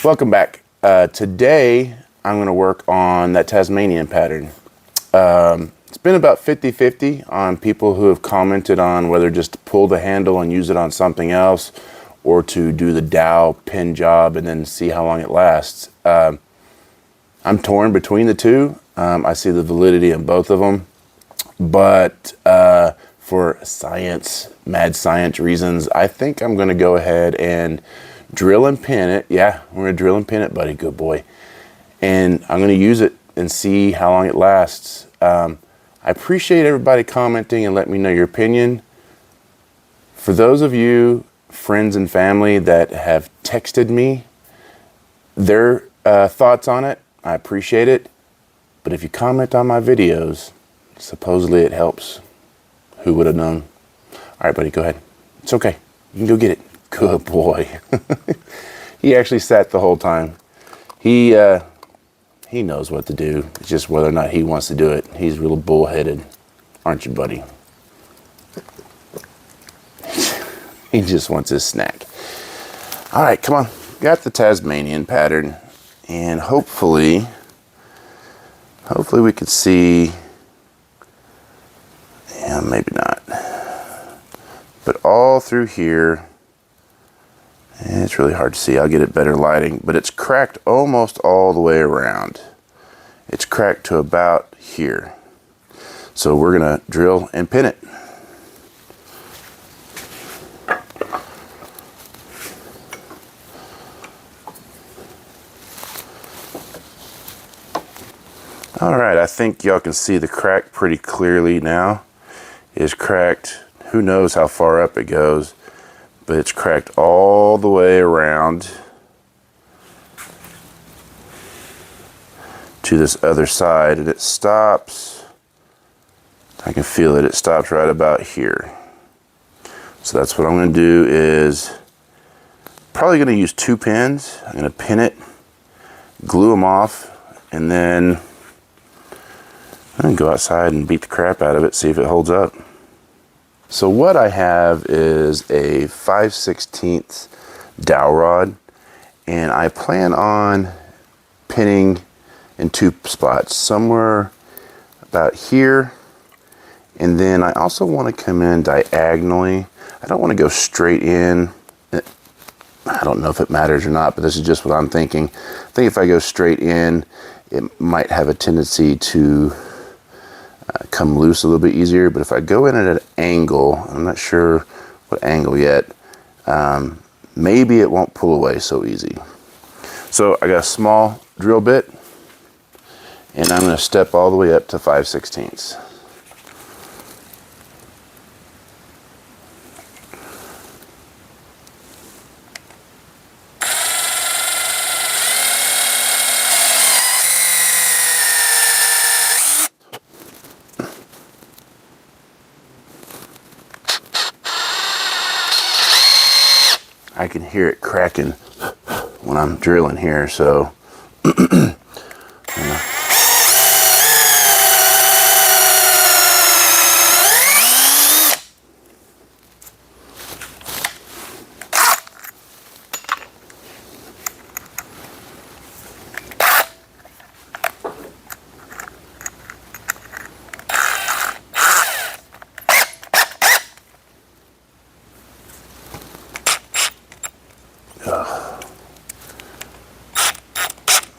Welcome back. Today I'm going to work on that Tasmanian pattern. It's been about 50-50 on people who have commented on whether just to pull the handle and use it on something else or to do the dowel pin job and then see how long it lasts. I'm torn between the two. I see the validity in both of them, but for science, mad science reasons, I think I'm going to go ahead and drill and pin it. Yeah, we're going to drill and pin it, buddy. Good boy. And I'm going to use it and see how long it lasts. I appreciate everybody commenting and letting me know your opinion. For those of you, friends and family that have texted me their thoughts on it, I appreciate it. But if you comment on my videos, supposedly it helps. Who would have known? All right, buddy, go ahead. It's okay. You can go get it. Good boy. He actually sat the whole time. He knows what to do. It's just whether or not he wants to do it. He's real bullheaded, aren't you, buddy? He just wants his snack. All right, come on. Got the Tasmanian pattern, and hopefully we could see. Yeah, maybe not. But all through here. It's really hard to see. I'll get it better lighting, but it's cracked almost all the way around. It's cracked to about here. So we're gonna drill and pin it. All right, I think y'all can see the crack pretty clearly now. It's cracked, who knows how far up it goes. But it's cracked all the way around to this other side, and it stops. I can feel it. It stops right about here. So that's what I'm going to do is probably going to use 2 pins. I'm going to pin it, glue them off, and then I'm going to go outside and beat the crap out of it, see if it holds up. So what I have is a 5/16 dowel rod, and I plan on pinning in 2 spots, somewhere about here, and then I also want to come in diagonally. I don't want to go straight in. I don't know if it matters or not, but this is just what I'm thinking. I think if I go straight in, it might have a tendency to come loose a little bit easier, but if I go in at an angle, I'm not sure what angle yet, maybe it won't pull away so easy. So I got a small drill bit, and I'm going to step all the way up to 5/16. I can hear it cracking when I'm drilling here, so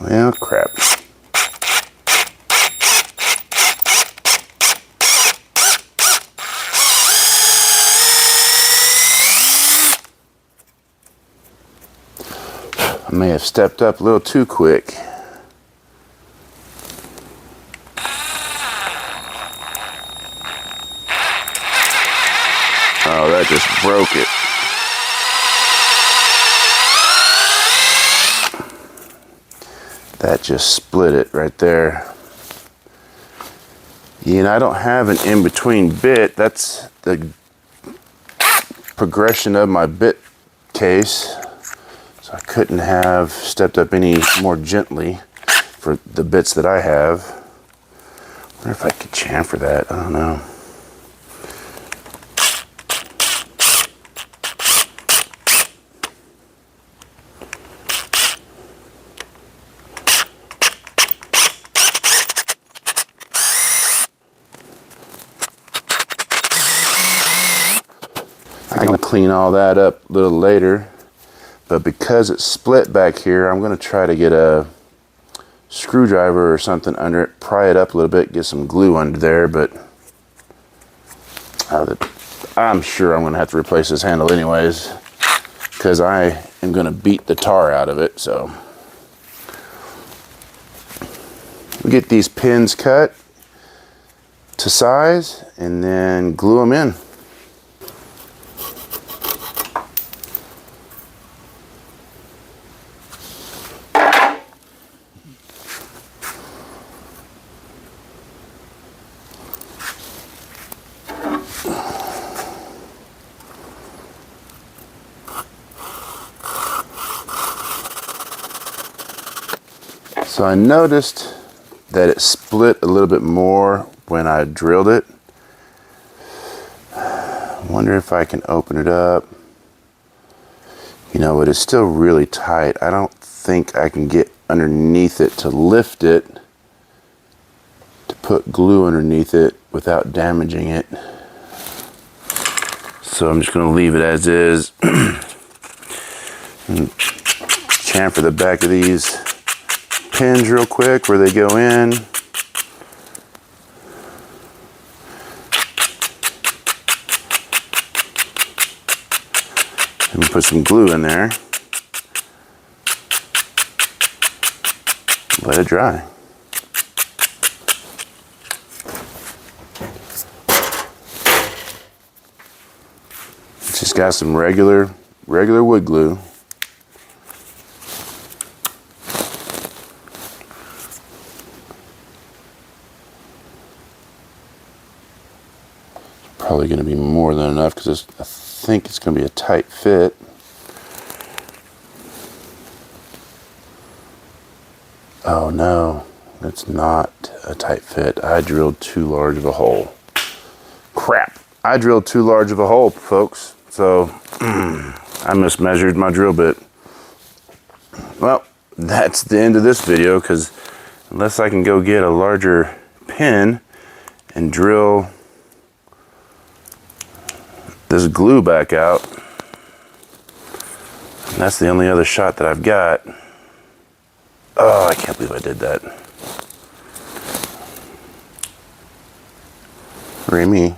well, crap. I may have stepped up a little too quick. Oh, that just broke it. That just split it right there. You know, I don't have an in-between bit. That's the progression of my bit case. So I couldn't have stepped up any more gently for the bits that I have. I wonder if I could chamfer that. I don't know. clean all that up a little later. But because it's split back here, I'm going to try to get a screwdriver or something under it, pry it up a little bit, get some glue under there. But I'm sure I'm going to have to replace this handle anyways, because I am going to beat the tar out of it. So we get these pins cut to size and then glue them in. So I noticed that it split a little bit more when I drilled it. I wonder if I can open it up. You know, it is still really tight. I don't think I can get underneath it to lift it, to put glue underneath it without damaging it. So I'm just going to leave it as is. And chamfer the back of these pins real quick where they go in. And put some glue in there. Let it dry. It's just got some regular wood glue. Probably going to be more than enough because I think it's going to be a tight fit. Oh no, it's not a tight fit. I drilled too large of a hole. Crap, I drilled too large of a hole, folks. So I mismeasured my drill bit. Well, that's the end of this video, because unless I can go get a larger pin and drill this glue back out, and that's the only other shot that I've got. Oh, I can't believe I did that. Remy,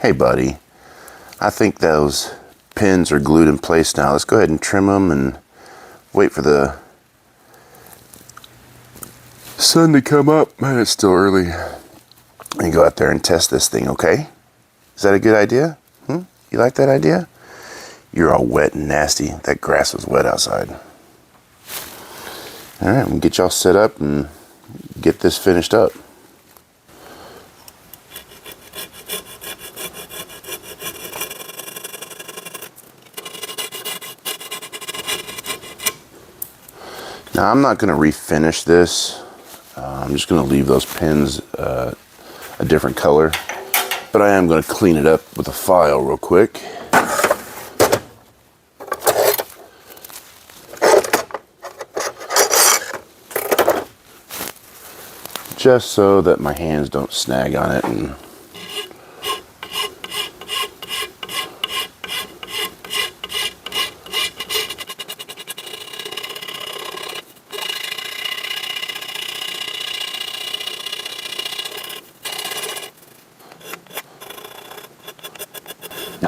hey buddy, I think those pins are glued in place now. Let's go ahead and trim them and wait for the sun to come up. Man, it's still early. And go out there and test this thing, okay? Is that a good idea? You like that idea? You're all wet and nasty. That grass was wet outside. All right, we'll get y'all set up and get this finished up. Now I'm not going to refinish this. I'm just going to leave those pins a different color. But I am going to clean it up with a file real quick. Just so that my hands don't snag on it. And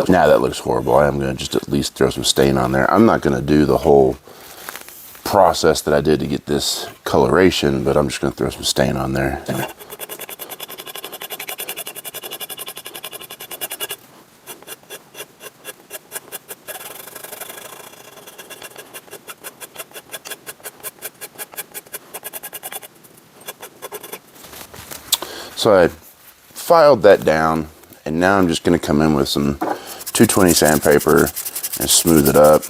now that looks horrible. I am going to just at least throw some stain on there. I'm not going to do the whole process that I did to get this coloration, but I'm just going to throw some stain on there. So I filed that down, and now I'm just going to come in with some 220 sandpaper and smooth it up.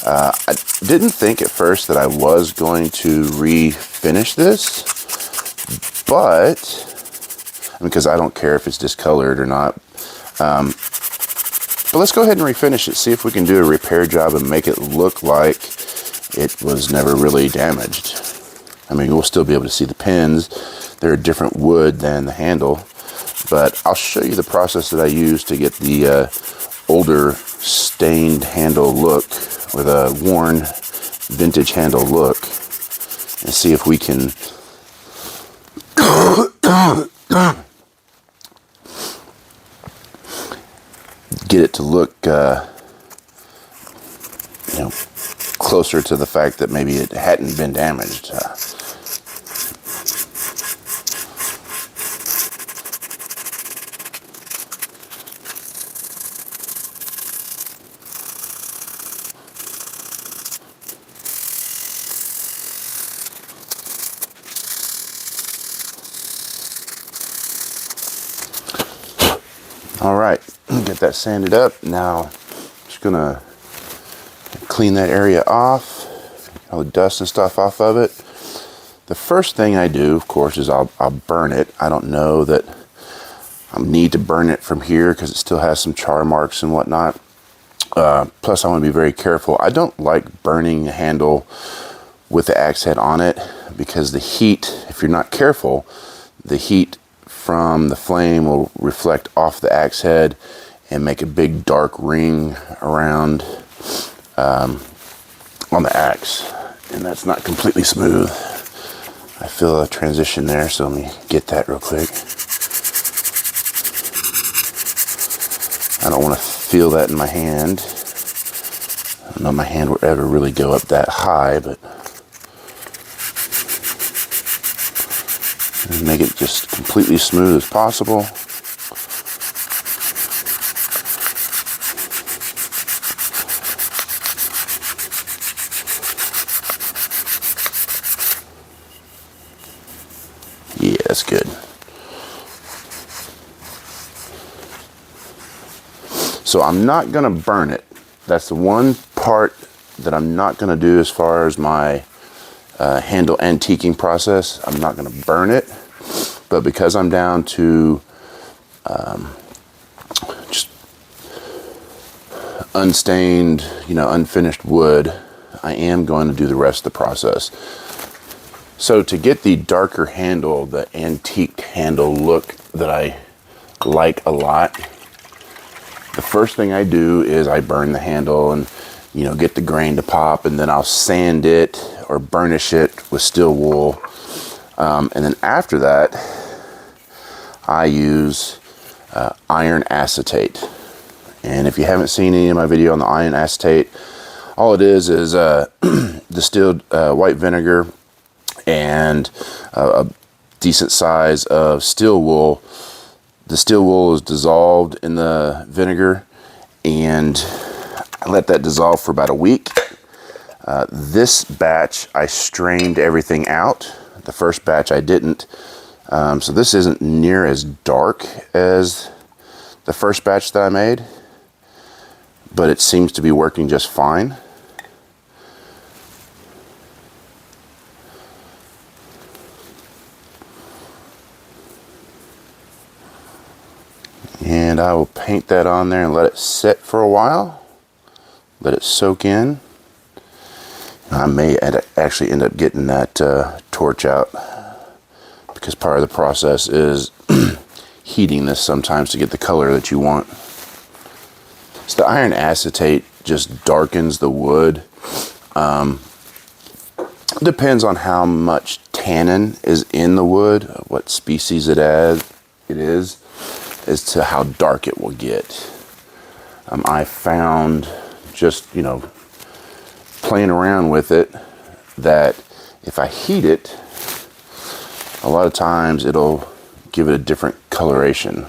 I didn't think at first that I was going to refinish this, but because I don't care if it's discolored or not. But let's go ahead and refinish it, see if we can do a repair job and make it look like it was never really damaged. I mean, we'll still be able to see the pins. They're a different wood than the handle, but I'll show you the process that I used to get the older stained handle look, or the worn vintage handle look, and see if we can get it to look, closer to the fact that maybe it hadn't been damaged. All right, get that sanded up. Now, just gonna clean that area off, all the dust and stuff off of it. The first thing I do, of course, is I'll burn it. I don't know that I need to burn it from here because it still has some char marks and whatnot. Plus, I want to be very careful. I don't like burning a handle with the axe head on it because the heat, if you're not careful, the heat from the flame will reflect off the axe head and make a big dark ring around on the axe, and that's not completely smooth. I feel a transition there, so let me get that real quick. I don't want to feel that in my hand. I don't know if my hand will ever really go up that high, but make it just completely smooth as possible. Yeah, that's good. So I'm not going to burn it. That's the one part that I'm not going to do as far as my handle antiquing process. I'm not going to burn it. But because I'm down to just unstained, unfinished wood, I am going to do the rest of the process. So to get the darker handle, the antiqued handle look that I like a lot, the first thing I do is I burn the handle and, get the grain to pop, and then I'll sand it or burnish it with steel wool. And then after that, I use iron acetate. And if you haven't seen any of my video on the iron acetate, all it is distilled white vinegar and a decent size of steel wool. The steel wool is dissolved in the vinegar, and I let that dissolve for about a week. This batch, I strained everything out. The first batch I didn't. So this isn't near as dark as the first batch that I made, but it seems to be working just fine. And I will paint that on there and let it sit for a while. Let it soak in. I may actually end up getting that torch out, because part of the process is heating this sometimes to get the color that you want. So the iron acetate just darkens the wood. Depends on how much tannin is in the wood, what species it is, as to how dark it will get. I found just, playing around with it, that if I heat it, a lot of times it'll give it a different coloration.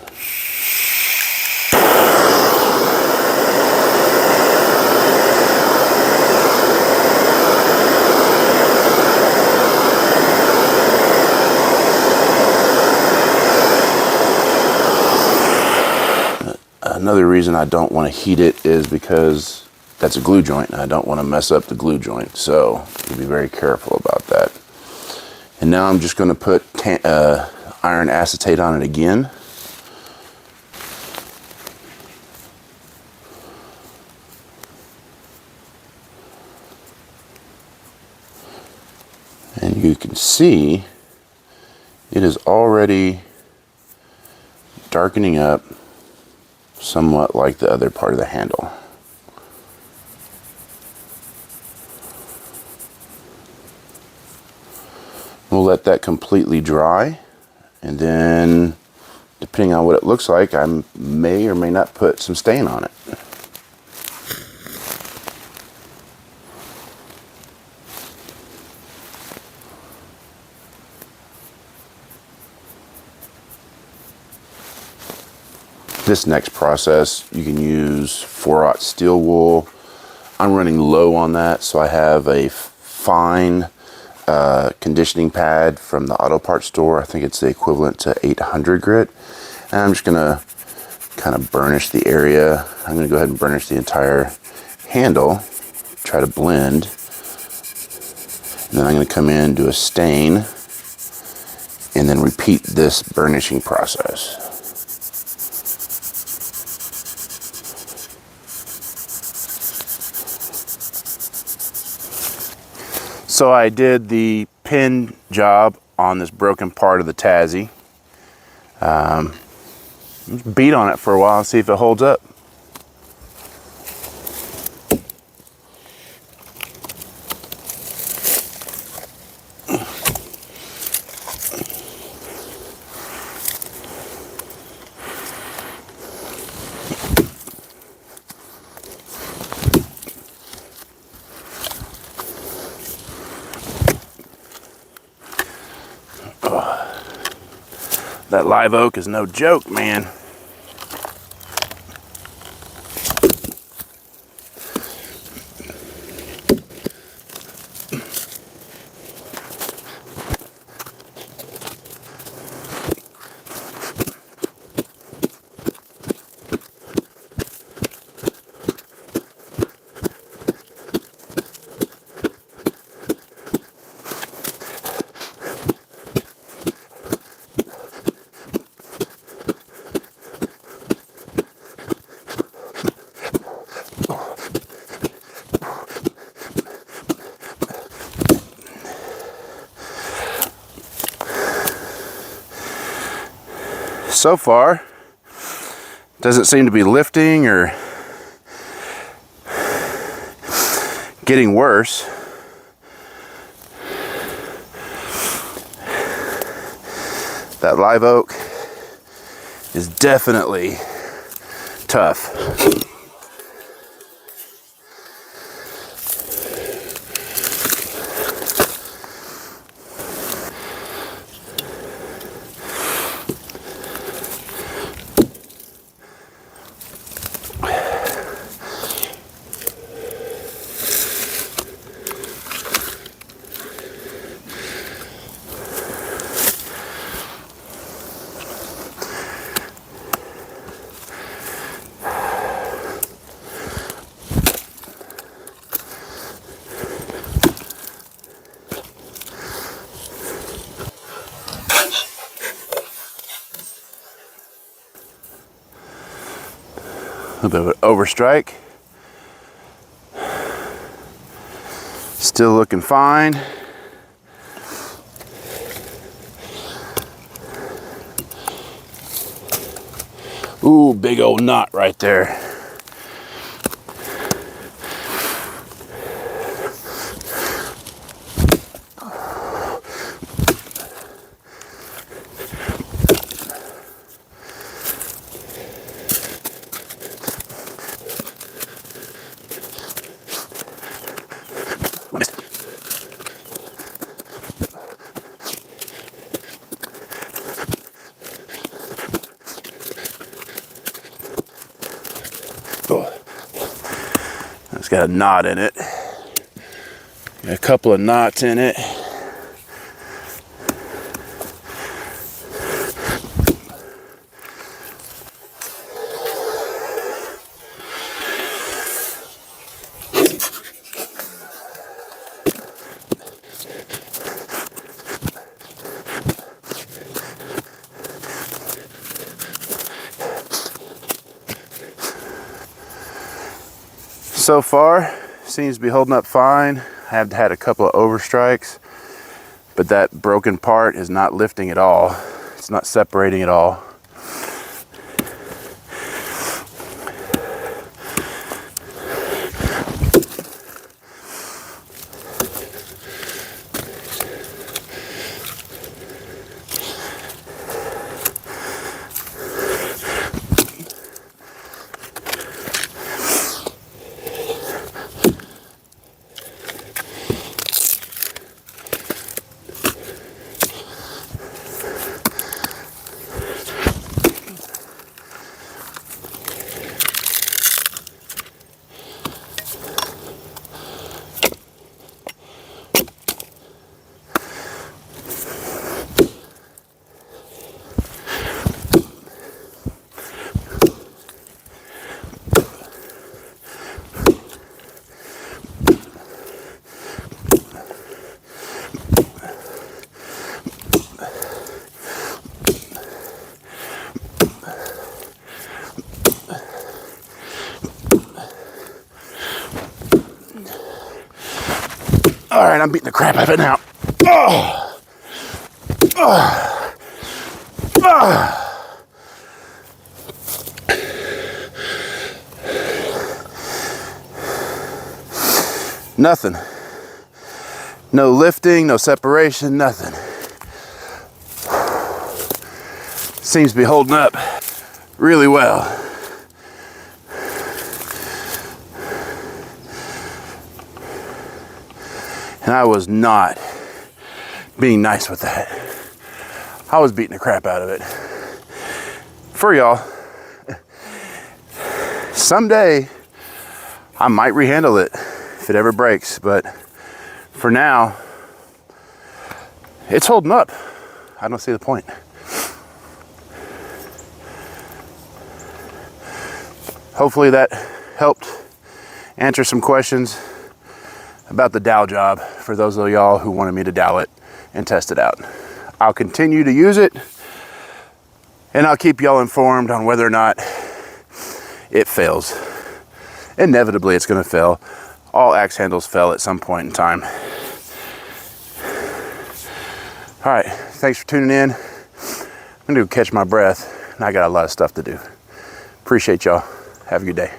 Another reason I don't want to heat it is because that's a glue joint, and I don't want to mess up the glue joint, so be very careful about that. And now I'm just going to put iron acetate on it again. And you can see it is already darkening up somewhat like the other part of the handle. We'll let that completely dry, and then depending on what it looks like, I may or may not put some stain on it. This next process, you can use 4/0 steel wool. I'm running low on that, so I have a fine conditioning pad from the auto parts store. I think it's the equivalent to 800 grit. And I'm just gonna kind of burnish the area. I'm gonna go ahead and burnish the entire handle, try to blend. And then I'm gonna come in, do a stain, and then repeat this burnishing process. So I did the pin job on this broken part of the Tassie. Beat on it for a while and see if it holds up. That live oak is no joke, man. So far, doesn't seem to be lifting or getting worse. That live oak is definitely tough. A little bit of an overstrike. Still looking fine. Ooh, big old knot right there. It's got a knot in it. Got a couple of knots in it. So far, seems to be holding up fine. I have had a couple of overstrikes, but that broken part is not lifting at all. It's not separating at all. All right, I'm beating the crap out of it now. Oh. Oh. Oh. Nothing. No lifting, no separation, nothing. Seems to be holding up really well. And I was not being nice with that. I was beating the crap out of it. For y'all, someday I might rehandle it if it ever breaks, but for now, it's holding up. I don't see the point. Hopefully that helped answer some questions about the dowel job for those of y'all who wanted me to dowel it and test it out. I'll continue to use it, and I'll keep y'all informed on whether or not it fails. Inevitably, it's gonna fail. All axe handles fail at some point in time. All right, thanks for tuning in. I'm gonna go catch my breath, and I got a lot of stuff to do. Appreciate y'all. Have a good day.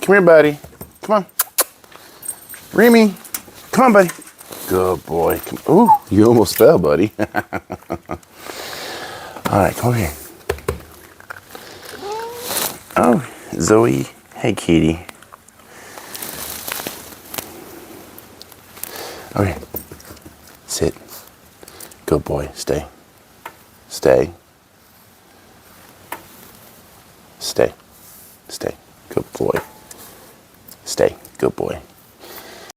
Come here, buddy. Come on. Remy, come on, buddy. Good boy. Come. Ooh, you almost fell, buddy. All right, come here. Oh, Zoe. Hey, kitty. Okay. Sit. Good boy. Stay. Stay. Stay. Stay. Good boy. Stay. Good boy.